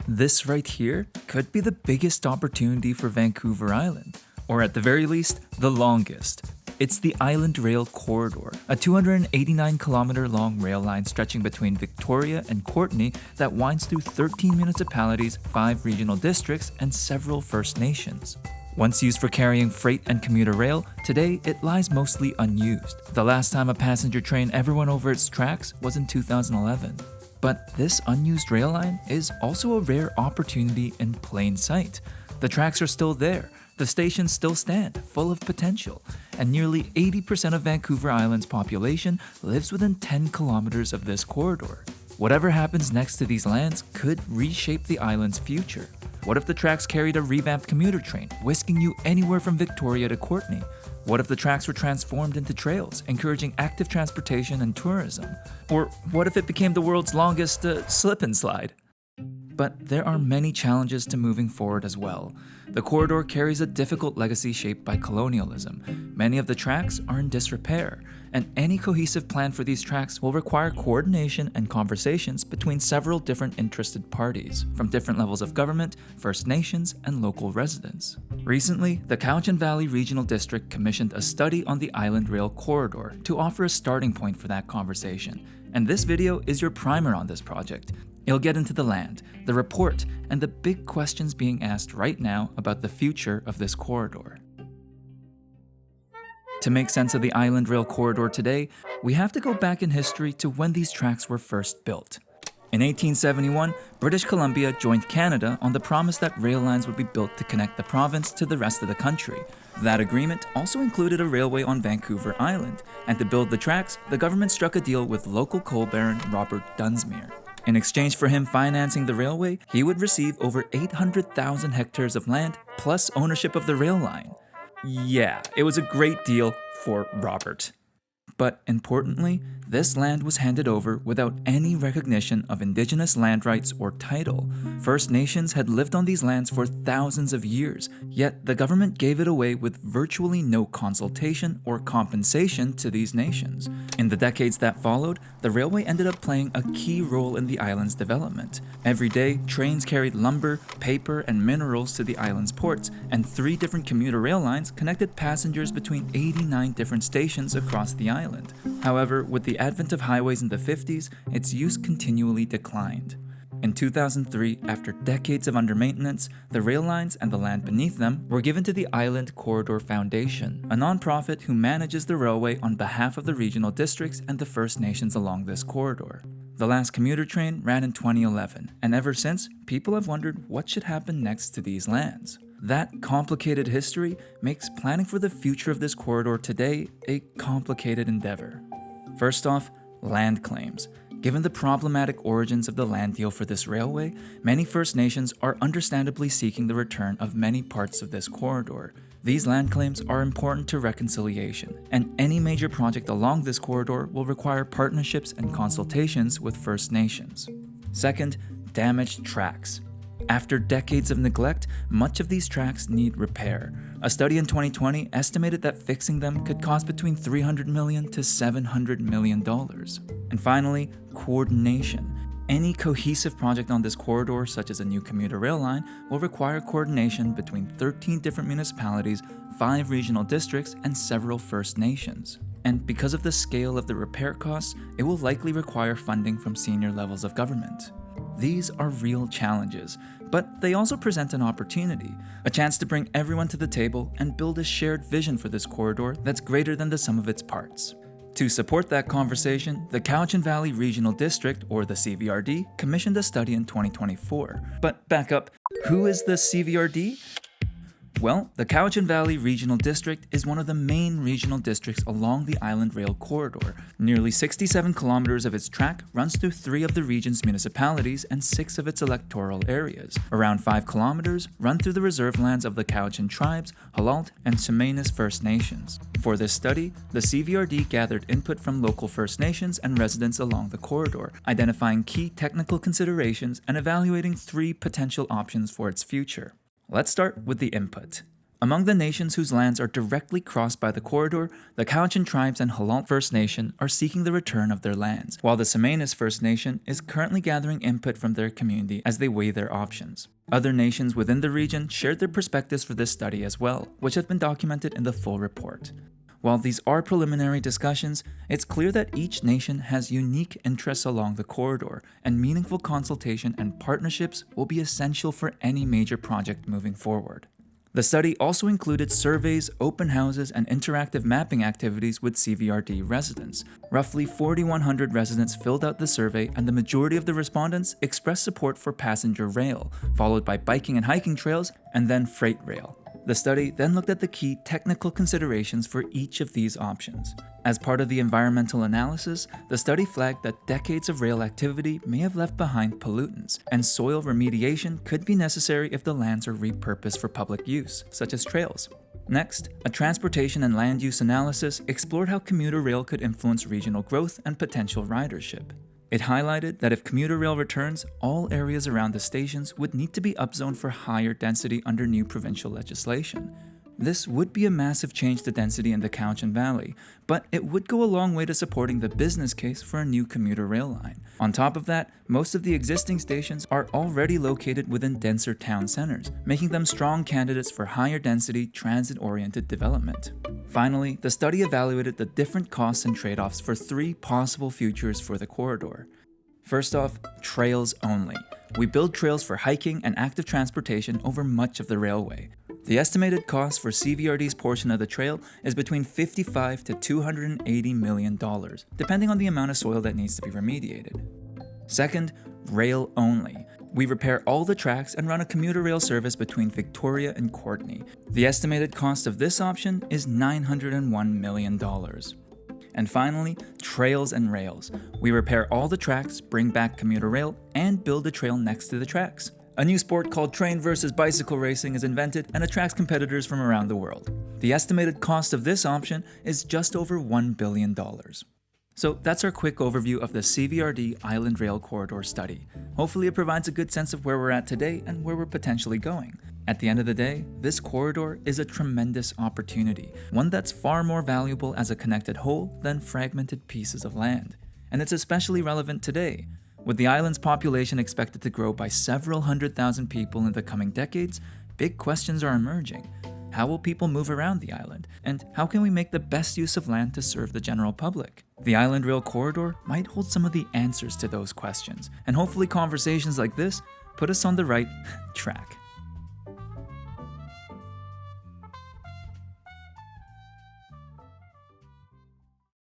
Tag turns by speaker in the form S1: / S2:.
S1: This right here could be the biggest opportunity for Vancouver Island, or at the very least, the longest. It's the Island Rail Corridor, a 289-kilometer long rail line stretching between Victoria and Courtenay that winds through 13 municipalities, 5 regional districts, and several First Nations. Once used for carrying freight and commuter rail, today it lies mostly unused. The last time a passenger train ever went over its tracks was in 2011. But this unused rail line is also a rare opportunity in plain sight. The tracks are still there, the stations still stand, full of potential, and nearly 80% of Vancouver Island's population lives within 10 kilometers of this corridor. Whatever happens next to these lands could reshape the island's future. What if the tracks carried a revamped commuter train, whisking you anywhere from Victoria to Courtenay? What if the tracks were transformed into trails, encouraging active transportation and tourism? Or what if it became the world's longest slip and slide? But there are many challenges to moving forward as well. The corridor carries a difficult legacy shaped by colonialism. Many of the tracks are in disrepair, and any cohesive plan for these tracks will require coordination and conversations between several different interested parties, from different levels of government, First Nations, and local residents. Recently, the Cowichan Valley Regional District commissioned a study on the Island Rail Corridor to offer a starting point for that conversation, and this video is your primer on this project. It'll get into the land, the report, and the big questions being asked right now about the future of this corridor. To make sense of the Island Rail Corridor today, we have to go back in history to when these tracks were first built. In 1871, British Columbia joined Canada on the promise that rail lines would be built to connect the province to the rest of the country. That agreement also included a railway on Vancouver Island, and to build the tracks, the government struck a deal with local coal baron Robert Dunsmuir. In exchange for him financing the railway, he would receive over 800,000 hectares of land plus ownership of the rail line. Yeah, it was a great deal for Robert. But importantly, this land was handed over without any recognition of Indigenous land rights or title. First Nations had lived on these lands for thousands of years, yet the government gave it away with virtually no consultation or compensation to these nations. In the decades that followed, the railway ended up playing a key role in the island's development. Every day, trains carried lumber, paper, and minerals to the island's ports, and 3 different commuter rail lines connected passengers between 89 different stations across the island. However, with the advent of highways in the 50s, its use continually declined. In 2003, after decades of undermaintenance, the rail lines and the land beneath them were given to the Island Corridor Foundation, a nonprofit who manages the railway on behalf of the regional districts and the First Nations along this corridor. The last commuter train ran in 2011, and ever since, people have wondered what should happen next to these lands. That complicated history makes planning for the future of this corridor today a complicated endeavor. First off, land claims. Given the problematic origins of the land deal for this railway, many First Nations are understandably seeking the return of many parts of this corridor. These land claims are important to reconciliation, and any major project along this corridor will require partnerships and consultations with First Nations. Second, damaged tracks. After decades of neglect, much of these tracks need repair. A study in 2020 estimated that fixing them could cost between $300 million to $700 million. And finally, coordination. Any cohesive project on this corridor, such as a new commuter rail line, will require coordination between 13 different municipalities, 5 regional districts, and several First Nations. And because of the scale of the repair costs, it will likely require funding from senior levels of government. These are real challenges, but they also present an opportunity, a chance to bring everyone to the table and build a shared vision for this corridor that's greater than the sum of its parts. To support that conversation, the Cowichan Valley Regional District, or the CVRD, commissioned a study in 2024. But back up, who is the CVRD? Well, the Cowichan Valley Regional District is one of the main regional districts along the Island Rail Corridor. Nearly 67 kilometers of its track runs through 3 of the region's municipalities and 6 of its electoral areas. Around 5 kilometers run through the reserve lands of the Cowichan tribes, Halalt, and Chemainus First Nations. For this study, the CVRD gathered input from local First Nations and residents along the corridor, identifying key technical considerations and evaluating 3 potential options for its future. Let's start with the input. Among the nations whose lands are directly crossed by the corridor, the Cowichan tribes and Halalt First Nation are seeking the return of their lands, while the Semanis First Nation is currently gathering input from their community as they weigh their options. Other nations within the region shared their perspectives for this study as well, which has been documented in the full report. While these are preliminary discussions, it's clear that each nation has unique interests along the corridor, and meaningful consultation and partnerships will be essential for any major project moving forward. The study also included surveys, open houses, and interactive mapping activities with CVRD residents. Roughly 4,100 residents filled out the survey, and the majority of the respondents expressed support for passenger rail, followed by biking and hiking trails, and then freight rail. The study then looked at the key technical considerations for each of these options. As part of the environmental analysis, the study flagged that decades of rail activity may have left behind pollutants, and soil remediation could be necessary if the lands are repurposed for public use, such as trails. Next, a transportation and land use analysis explored how commuter rail could influence regional growth and potential ridership. It highlighted that if commuter rail returns, all areas around the stations would need to be upzoned for higher density under new provincial legislation. This would be a massive change to density in the Cowichan Valley, but it would go a long way to supporting the business case for a new commuter rail line. On top of that, most of the existing stations are already located within denser town centers, making them strong candidates for higher density, transit-oriented development. Finally, the study evaluated the different costs and trade-offs for 3 possible futures for the corridor. First off, trails only. We build trails for hiking and active transportation over much of the railway. The estimated cost for CVRD's portion of the trail is between $55 to $280 million, depending on the amount of soil that needs to be remediated. Second, rail only. We repair all the tracks and run a commuter rail service between Victoria and Courtenay. The estimated cost of this option is $901 million. And finally, trails and rails. We repair all the tracks, bring back commuter rail, and build a trail next to the tracks. A new sport called train versus bicycle racing is invented and attracts competitors from around the world. The estimated cost of this option is just over $1 billion. So that's our quick overview of the CVRD Island Rail Corridor study. Hopefully it provides a good sense of where we're at today and where we're potentially going. At the end of the day, this corridor is a tremendous opportunity, one that's far more valuable as a connected whole than fragmented pieces of land. And it's especially relevant today. With the island's population expected to grow by several 100,000 people in the coming decades, big questions are emerging. How will people move around the island? And how can we make the best use of land to serve the general public? The Island Rail Corridor might hold some of the answers to those questions, and hopefully conversations like this put us on the right track.